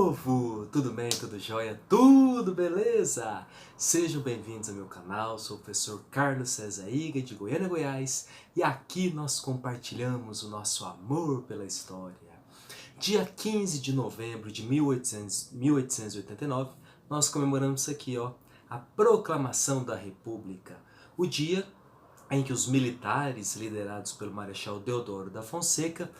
povo! Tudo bem? Tudo jóia? Tudo beleza? Sejam bem-vindos ao meu canal, sou o professor Carlos César Iga, de Goiânia, Goiás, e aqui nós compartilhamos o nosso amor pela história. Dia 15 de novembro de 1889, nós comemoramos isso aqui, ó, a Proclamação da República, o dia em que os militares, liderados pelo Marechal Deodoro da Fonseca,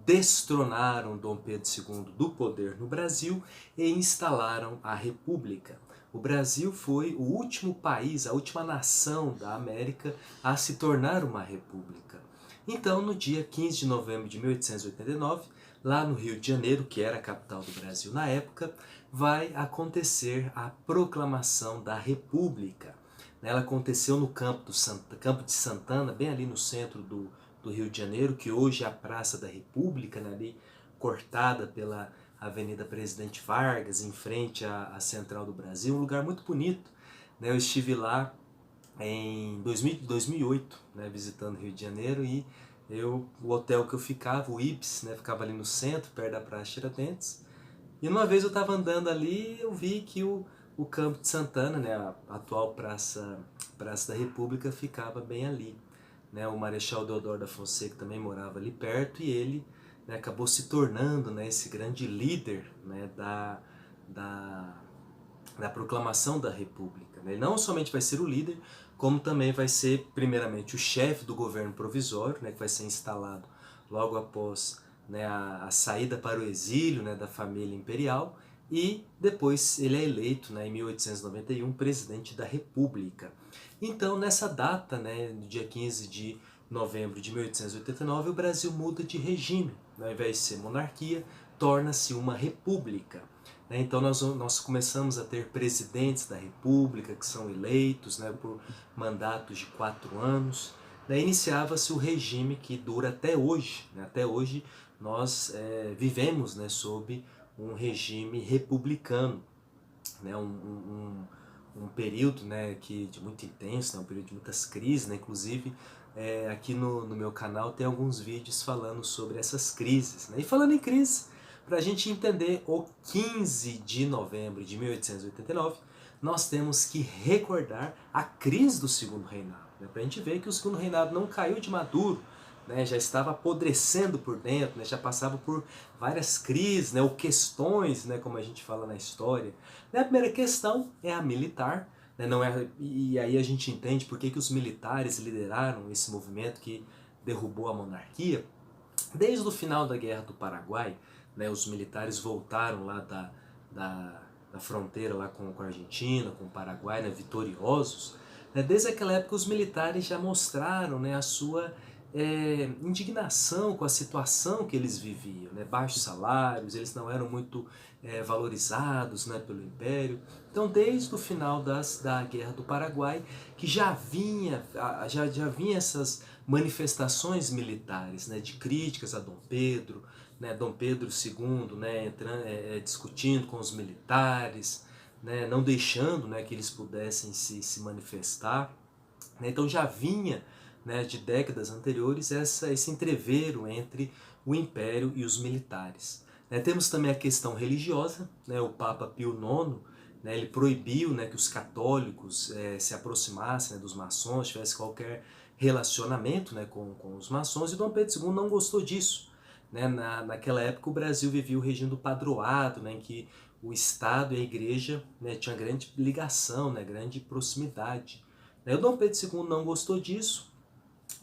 destronaram Dom Pedro II do poder no Brasil e instalaram a República. O Brasil foi o último país, a última nação da América a se tornar uma república. Então, no dia 15 de novembro de 1889, lá no Rio de Janeiro, que era a capital do Brasil na época, vai acontecer a Proclamação da República. Ela aconteceu no Campo de Santana, bem ali no centro do Rio de Janeiro, que hoje é a Praça da República, né, ali cortada pela Avenida Presidente Vargas, em frente à Central do Brasil, um lugar muito bonito. Né? Eu estive lá em 2008, né, visitando o Rio de Janeiro, e o hotel que eu ficava, o Ibis, né, ficava ali no centro, perto da Praça Tiradentes. E uma vez eu estava andando ali, eu vi que o Campo de Santana, né, a atual Praça da República, ficava bem ali. Né, o Marechal Deodoro da Fonseca também morava ali perto e ele, né, acabou se tornando, né, esse grande líder, né, da proclamação da República. Né. Ele não somente vai ser o líder, como também vai ser primeiramente o chefe do governo provisório, né, que vai ser instalado logo após, né, a saída para o exílio, né, da família imperial, e depois ele é eleito, né, em 1891, presidente da República. Então, nessa data, né, no dia 15 de novembro de 1889, o Brasil muda de regime. Ao invés de ser monarquia, torna-se uma república. Né? Então, nós começamos a ter presidentes da República, que são eleitos, né, por mandatos de 4 anos. Né? Iniciava-se o regime que dura até hoje. Né? Até hoje, nós vivemos, né, sob um regime republicano, né, um período, né, de muito intenso, né, um período de muitas crises, né, inclusive aqui no meu canal tem alguns vídeos falando sobre essas crises. Né, e falando em crise, para a gente entender o 15 de novembro de 1889, nós temos que recordar a crise do Segundo Reinado, né, para a gente ver que o Segundo Reinado não caiu de maduro, né, já estava apodrecendo por dentro, né, já passava por várias crises, né, ou questões, né, como a gente fala na história. Né, a primeira questão é a militar, né, não é, e aí a gente entende por que os militares lideraram esse movimento que derrubou a monarquia. Desde o final da Guerra do Paraguai, né, os militares voltaram lá da fronteira lá com a Argentina, com o Paraguai, né, vitoriosos. Né, desde aquela época os militares já mostraram, né, a sua indignação com a situação que eles viviam, né? Baixos salários, eles não eram muito valorizados, né, pelo Império. Então, desde o final da Guerra do Paraguai, que já vinha essas manifestações militares, né, de críticas a Dom Pedro, né, Dom Pedro II, né, discutindo com os militares, né, não deixando, né, que eles pudessem se manifestar. Né? Então já vinha, né, de décadas anteriores esse entreveiro entre o Império e os militares. Né? Temos também a questão religiosa, né? O Papa Pio IX, né, ele proibiu, né, que os católicos se aproximassem, né, dos maçons, tivesse qualquer relacionamento, né, com os maçons, e Dom Pedro II não gostou disso. Né? Naquela época o Brasil vivia o regime do padroado, né, em que o Estado e a Igreja, né, tinham grande ligação, né, grande proximidade. O Dom Pedro II não gostou disso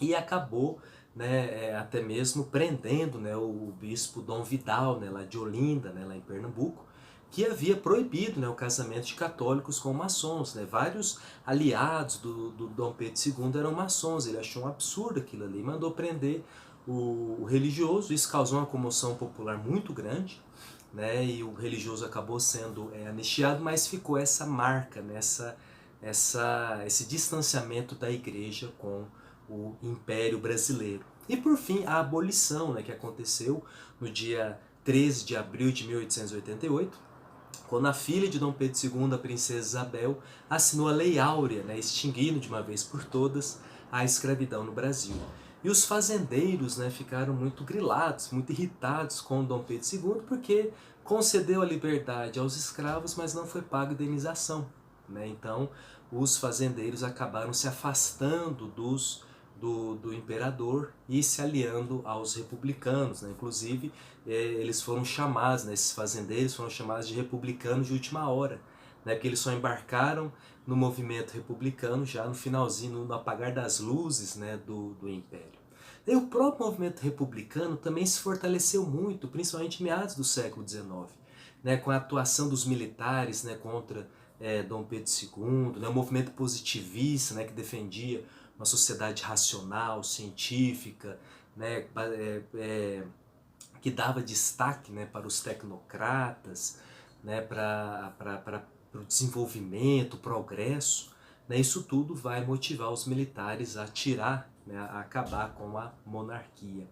e acabou, né, até mesmo prendendo, né, o bispo Dom Vidal, né, lá de Olinda, né, lá em Pernambuco, que havia proibido, né, o casamento de católicos com maçons. Né. Vários aliados do Dom Pedro II eram maçons, ele achou um absurdo aquilo ali, mandou prender o religioso. Isso causou uma comoção popular muito grande, né, e o religioso acabou sendo anistiado, mas ficou essa marca, né, esse distanciamento da igreja com o Império Brasileiro. E por fim, a abolição, né, que aconteceu no dia 13 de abril de 1888, quando a filha de Dom Pedro II, a princesa Isabel, assinou a Lei Áurea, né, extinguindo de uma vez por todas a escravidão no Brasil. E os fazendeiros, né, ficaram muito grilados, muito irritados com Dom Pedro II, porque concedeu a liberdade aos escravos, mas não foi paga indenização, né? Então os fazendeiros acabaram se afastando do imperador e se aliando aos republicanos, né? Inclusive eles foram chamados, né, esses fazendeiros foram chamados de republicanos de última hora, né? Porque eles só embarcaram no movimento republicano já no finalzinho, no apagar das luzes, né, do Império. E o próprio movimento republicano também se fortaleceu muito, principalmente em meados do século XIX, né, com a atuação dos militares, né, contra Dom Pedro II, né, o movimento positivista, né, que defendia uma sociedade racional, científica, né, que dava destaque, né, para os tecnocratas, né, para o desenvolvimento, o progresso, né, isso tudo vai motivar os militares a tirar, né, a acabar com a monarquia.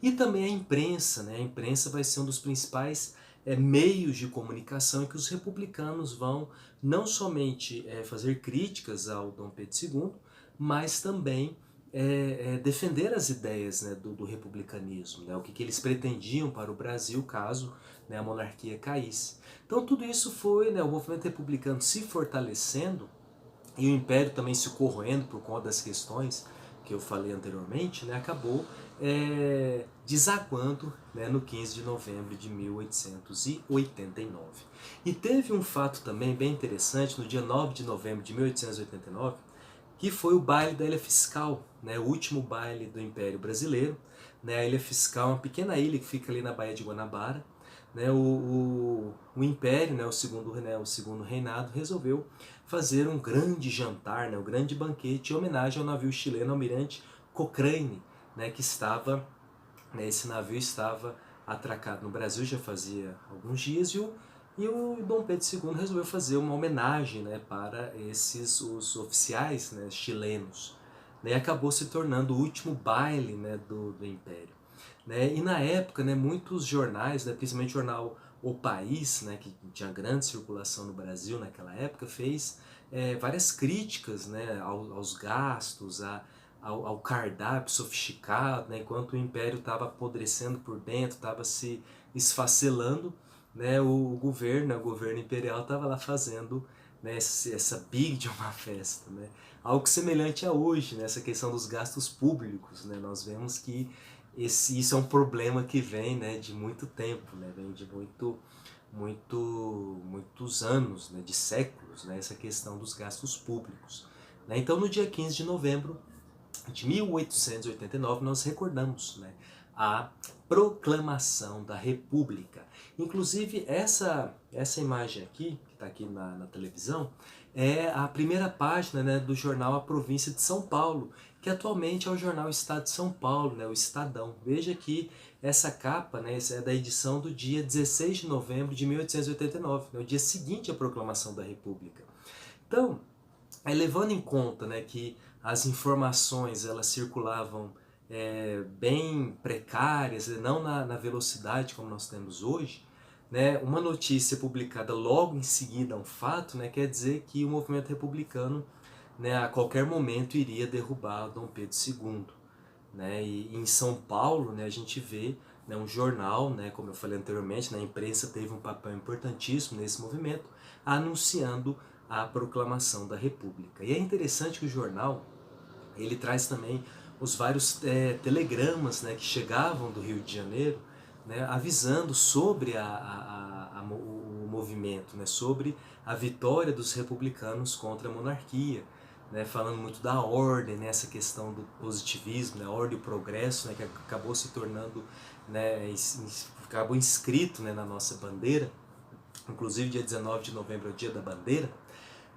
E também a imprensa, né, a imprensa vai ser um dos principais meios de comunicação em que os republicanos vão não somente fazer críticas ao Dom Pedro II, mas também defender as ideias, né, do republicanismo, né, o que eles pretendiam para o Brasil caso, né, a monarquia caísse. Então tudo isso foi, né, o movimento republicano se fortalecendo e o Império também se corroendo por conta das questões que eu falei anteriormente, né, acabou desaguando, né, no 15 de novembro de 1889. E teve um fato também bem interessante, no dia 9 de novembro de 1889, que foi o baile da Ilha Fiscal, né, o último baile do Império Brasileiro. Né, a Ilha Fiscal é uma pequena ilha que fica ali na Baía de Guanabara. Né, o Império, né, o segundo reinado, resolveu fazer um grande jantar, né, um grande banquete em homenagem ao navio chileno Almirante Cochrane, né, que estava, né, esse navio estava atracado no Brasil já fazia alguns dias e o Dom Pedro II resolveu fazer uma homenagem, né, para os oficiais, né, chilenos. Né, e acabou se tornando o último baile, né, do Império. Né, e na época, né, muitos jornais, né, principalmente o jornal O País, né, que tinha grande circulação no Brasil naquela época, fez várias críticas, né, aos gastos, ao cardápio sofisticado, né, enquanto o Império estava apodrecendo por dentro, estava se esfacelando, né, o governo imperial estava lá fazendo, né, essa big de uma festa, né, algo semelhante a hoje, né, essa questão dos gastos públicos, né, nós vemos que isso é um problema que vem, né, de muito tempo, né, vem de muitos anos, né, de séculos, né, essa questão dos gastos públicos. Né. Então no dia 15 de novembro de 1889 nós recordamos, né, a proclamação da República. Inclusive essa imagem aqui, que está aqui na televisão, é a primeira página, né, do jornal A Província de São Paulo, que atualmente é o jornal Estado de São Paulo, né, o Estadão. Veja que essa capa, né, essa é da edição do dia 16 de novembro de 1889, né, o dia seguinte à proclamação da República. Então, levando em conta, né, que as informações elas circulavam bem precárias, não na velocidade como nós temos hoje, né, uma notícia publicada logo em seguida a um fato, né, quer dizer que o movimento republicano, né, a qualquer momento iria derrubar Dom Pedro II. Né, e em São Paulo, né, a gente vê, né, um jornal, né, como eu falei anteriormente, né, a imprensa teve um papel importantíssimo nesse movimento, anunciando a proclamação da República. E é interessante que o jornal ele traz também os vários telegramas, né, que chegavam do Rio de Janeiro, né, avisando sobre o movimento, né, sobre a vitória dos republicanos contra a monarquia, né, falando muito da ordem, né, essa questão do positivismo, né, a ordem e o progresso, né, que acabou se tornando, né, acabou inscrito, né, na nossa bandeira, inclusive dia 19 de novembro é o dia da bandeira,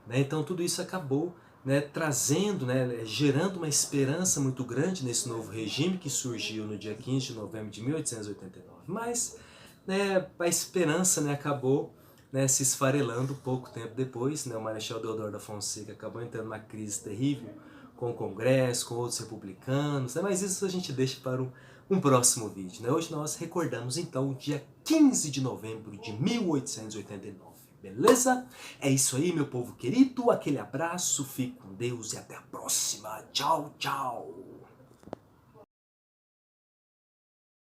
né, então tudo isso acabou, né, trazendo, né, gerando uma esperança muito grande nesse novo regime que surgiu no dia 15 de novembro de 1889. Mas, né, a esperança, né, acabou, né, se esfarelando pouco tempo depois. Né, o Marechal Deodoro da Fonseca acabou entrando numa crise terrível com o Congresso, com outros republicanos, né, mas isso a gente deixa para um próximo vídeo. Né. Hoje nós recordamos então o dia 15 de novembro de 1889. Beleza? É isso aí, meu povo querido. Aquele abraço, fique com Deus e até a próxima. Tchau, tchau.